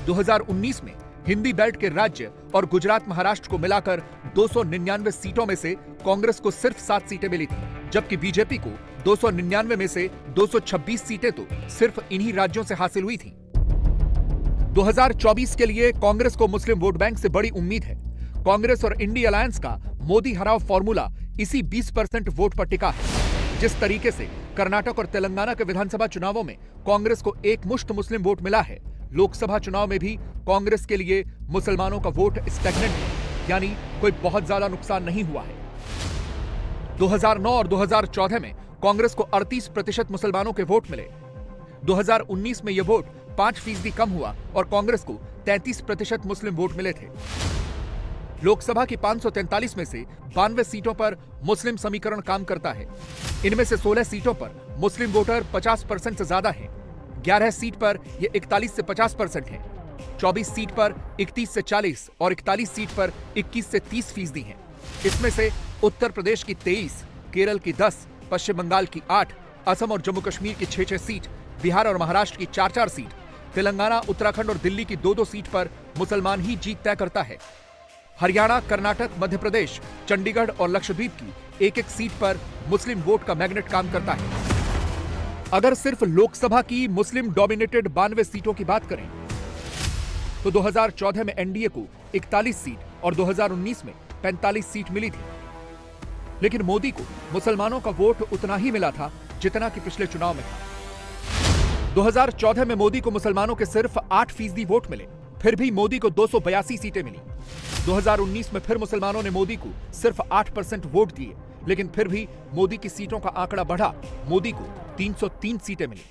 2019 में हिंदी बेल्ट के राज्य और गुजरात महाराष्ट्र को मिलाकर 299 सीटों में से कांग्रेस को सिर्फ 7 सीटें मिली थी, जबकि बीजेपी को 299 में से 226 सीटें तो सिर्फ इन्हीं राज्यों से हासिल हुई थी। 2024 के लिए कांग्रेस को मुस्लिम वोट बैंक से बड़ी उम्मीद है। कांग्रेस और इंडी अलायंस का मोदी हराओ फॉर्मूला इसी 20% वोट पर टिका है। जिस तरीके से कर्नाटक और तेलंगाना के विधानसभा चुनावों में कांग्रेस को एक मुश्त मुस्लिम वोट मिला है, लोकसभा चुनाव में भी कांग्रेस के लिए मुसलमानों का वोट स्टैग्नेंट है, यानी कोई बहुत ज्यादा नुकसान नहीं हुआ है। 2009 और 2014 में कांग्रेस को 38% मुसलमानों के वोट मिले। 2019 में यह वोट 5% कम हुआ और कांग्रेस को 33% मुस्लिम वोट मिले थे। लोकसभा की 543 में से 92 सीटों पर मुस्लिम समीकरण काम करता है। इनमें से 16 सीटों पर मुस्लिम वोटर 50% से ज्यादा हैं। 11 सीट पर यह 41 से 50% है। 24 सीट पर 31 से 40 और 41 सीट पर 21 से 30% हैं। इसमें से उत्तर प्रदेश की 23, केरल की 10, पश्चिम बंगाल की 8, असम और जम्मू कश्मीर की 6-6 सीट, बिहार और महाराष्ट्र की 4-4 सीट, तेलंगाना, उत्तराखंड और दिल्ली की 2-2 सीट पर मुसलमान ही जीत तय करता है। हरियाणा, कर्नाटक, मध्य प्रदेश, चंडीगढ़ और लक्षद्वीप की 1-1 सीट पर मुस्लिम वोट का मैग्नेट काम करता है। अगर सिर्फ लोकसभा की मुस्लिम डोमिनेटेड 92 सीटों की बात करें तो 2014 में एनडीए को 41 सीट और 2019 में 45 सीट मिली थी। लेकिन मोदी को मुसलमानों का वोट उतना ही मिला था जितना कि पिछले चुनाव में था। 2014 में मोदी को मुसलमानों के सिर्फ 8% वोट मिले, फिर भी मोदी को 282 सीटें मिली। 2019 में फिर मुसलमानों ने मोदी को सिर्फ 8% वोट दिए, लेकिन फिर भी मोदी की सीटों का आंकड़ा बढ़ा, मोदी को 303 सीटें मिली।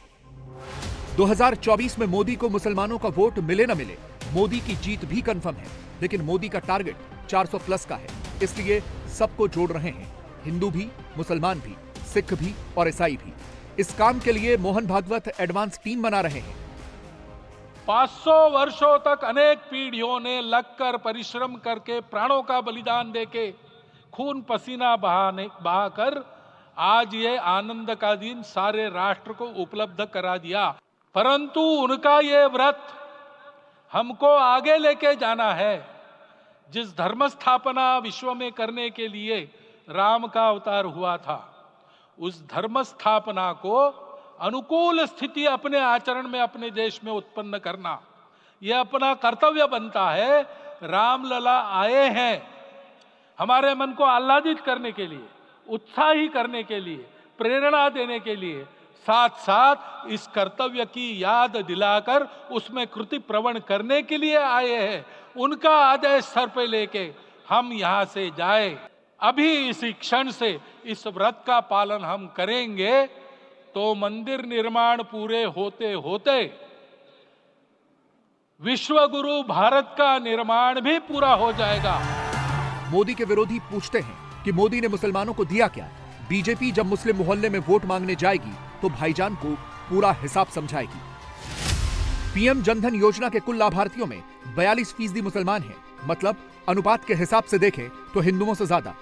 2024 में मोदी को मुसलमानों का वोट मिले न मिले, मोदी की जीत भी कंफर्म है, लेकिन मोदी का टारगेट 400 प्लस का है, इसलिए सबको जोड़ रहे हैं, हिंदू भी, मुसलमान भी, सिख भी और ईसाई भी। इस काम के लिए मोहन भागवत एडवांस टीम बना रहे हैं। 500 वर्षों तक अनेक पीढ़ियों ने लगकर परिश्रम करके प्राणों का बलिदान देके खून पसीना बहाकर आज ये आनंद का दिन सारे राष्ट्र को उपलब्ध करा दिया। परंतु उनका ये व्रत हमको आगे लेके जाना है। जिस धर्म स्थापना विश्व में करने के लिए राम का अवतार हुआ था, उस धर्म स्थापना को अनुकूल स्थिति अपने आचरण में अपने देश में उत्पन्न करना, यह अपना कर्तव्य बनता है। रामलला आए हैं हमारे मन को आह्लादित करने के लिए, उत्साही करने के लिए, प्रेरणा देने के लिए, साथ साथ इस कर्तव्य की याद दिलाकर उसमें कृति प्रवण करने के लिए आए हैं। उनका आदेश सर पे लेके हम यहाँ से जाए। अभी इसी क्षण से इस व्रत का पालन हम करेंगे तो मंदिर निर्माण पूरे होते होते विश्व गुरु भारत का निर्माण भी पूरा हो जाएगा। मोदी के विरोधी पूछते हैं कि मोदी ने मुसलमानों को दिया क्या? बीजेपी जब मुस्लिम मोहल्ले में वोट मांगने जाएगी तो भाईजान को पूरा हिसाब समझाएगी। पीएम जनधन योजना के कुल लाभार्थियों में 42% मुसलमान हैं, मतलब अनुपात के हिसाब से देखें तो हिंदुओं से ज्यादा।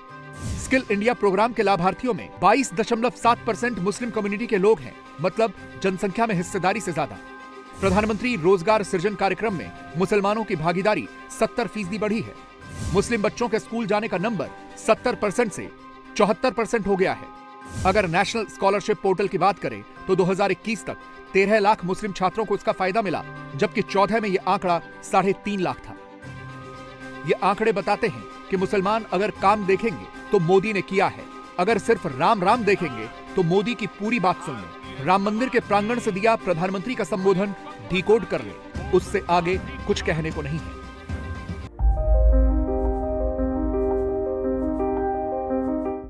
स्किल इंडिया प्रोग्राम के लाभार्थियों में 22.7% मुस्लिम कम्युनिटी के लोग हैं, मतलब जनसंख्या में हिस्सेदारी से ज्यादा। प्रधानमंत्री रोजगार सृजन कार्यक्रम में मुसलमानों की भागीदारी 70% बढ़ी है। मुस्लिम बच्चों के स्कूल जाने का नंबर 70% से 74% हो गया है। अगर नेशनल स्कॉलरशिप पोर्टल की बात करें तो 2021 तक 13 लाख मुस्लिम छात्रों को इसका फायदा मिला, जबकि 14 में यह आंकड़ा 3.5 लाख था। ये आंकड़े बताते हैं कि मुसलमान अगर काम देखेंगे तो मोदी ने किया है, अगर सिर्फ राम राम देखेंगे तो मोदी की पूरी बात सुन ले। राम मंदिर के प्रांगण से दिया प्रधानमंत्री का संबोधन डिकोड कर ले, उससे आगे कुछ कहने को नहीं है।